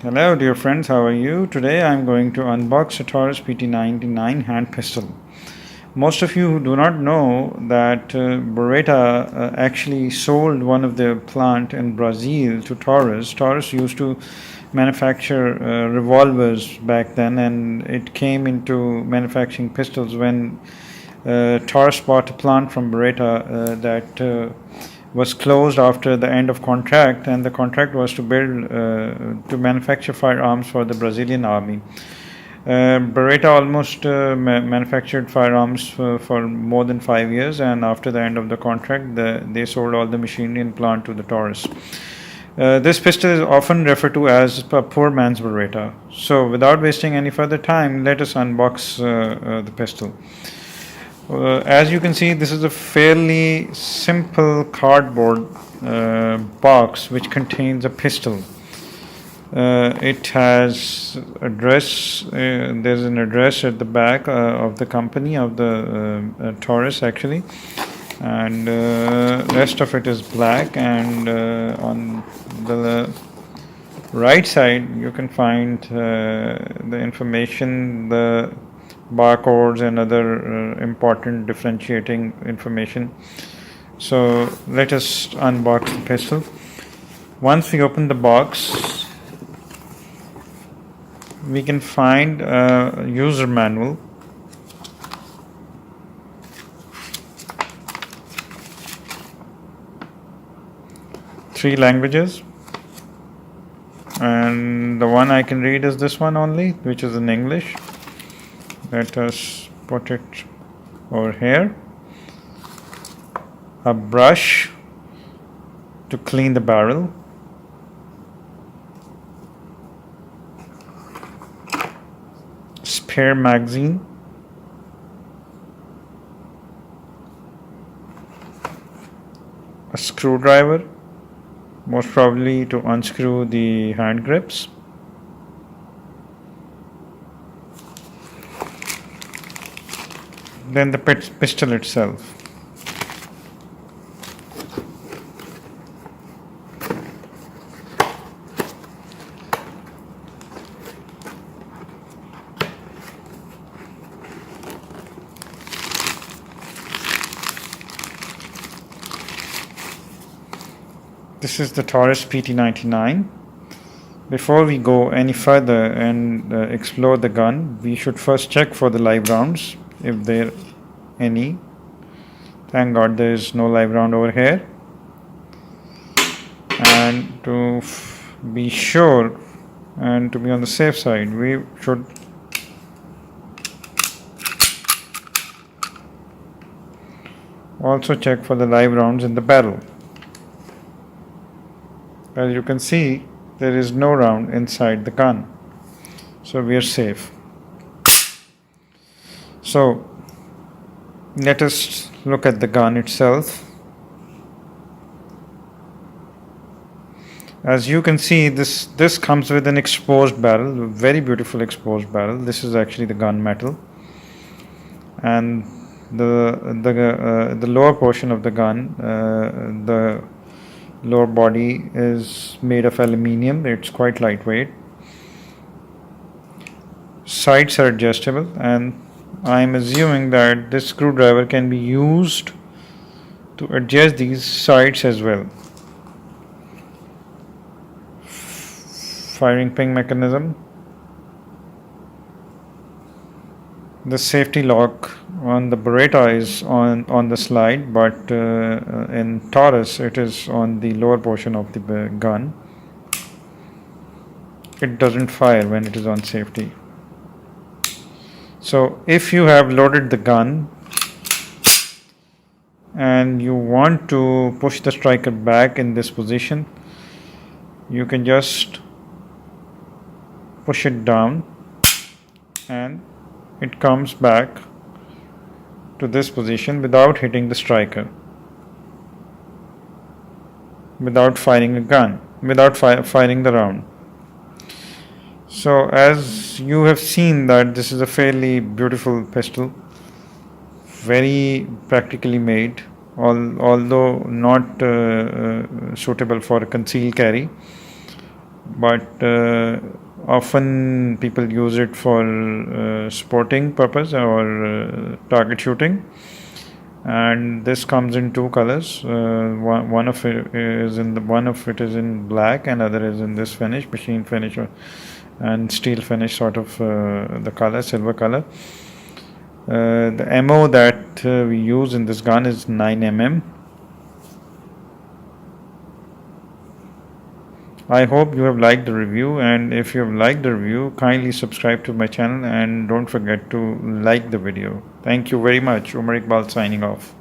Hello dear friends, how are you? Today I am going to unbox a Taurus PT99 hand pistol. Most of you who do not know that Beretta actually sold one of their plant in Brazil to Taurus. Taurus used to manufacture revolvers back then, and it came into manufacturing pistols when Taurus bought a plant from Beretta that was closed after the end of contract, and the contract was to build to manufacture firearms for the Brazilian army. Beretta almost manufactured firearms for more than 5 years, and after the end of the contract, they sold all the machinery and plant to the Taurus. This pistol is often referred to as a poor man's Beretta. So, without wasting any further time, let us unbox the pistol. As you can see, this is a fairly simple cardboard box which contains a pistol. It has address. There's an address at the back of the company of the Taurus actually, and rest of it is black. And on the right side, you can find the information, the barcodes and other important differentiating information. So let us unbox the pistol. Once we open the box, we can find a user manual, three languages, and the one I can read is this one only, which is in English. Let us put it over here. A brush to clean the barrel. Spare magazine. A screwdriver, most probably to unscrew the hand grips. Then the pistol itself. This is the Taurus PT99. Before we go any further and explore the gun, we should first check for the live rounds, if there are any. Thank God there is no live round over here. And to be sure and to be on the safe side, we should also check for the live rounds in the barrel. As you can see, there is no round inside the gun, so we are safe. So let us look at the gun itself. As you can see, this comes with an exposed barrel, a very beautiful exposed barrel. This is actually the gun metal, and the lower portion of the gun, the lower body is made of aluminium. It's quite lightweight. Sights are adjustable, and I'm assuming that this screwdriver can be used to adjust these sights as well. Firing pin mechanism. The safety lock on the Beretta is on the slide, but in Taurus it is on the lower portion of the gun. It doesn't fire when it is on safety. So if you have loaded the gun and you want to push the striker back in this position, you can just push it down and it comes back to this position without hitting the striker, without firing firing the round. So as you have seen that this is a fairly beautiful pistol, very practically made, although not suitable for a concealed carry, but often people use it for sporting purpose or target shooting. And this comes in two colors. One of it is in black, and other is in this finish, machine finish, and steel finish, sort of the color, silver color. The ammo that we use in this gun is 9mm. I hope you have liked the review, and if you have liked the review, kindly subscribe to my channel and don't forget to like the video. Thank you very much. Omer Iqbal signing off.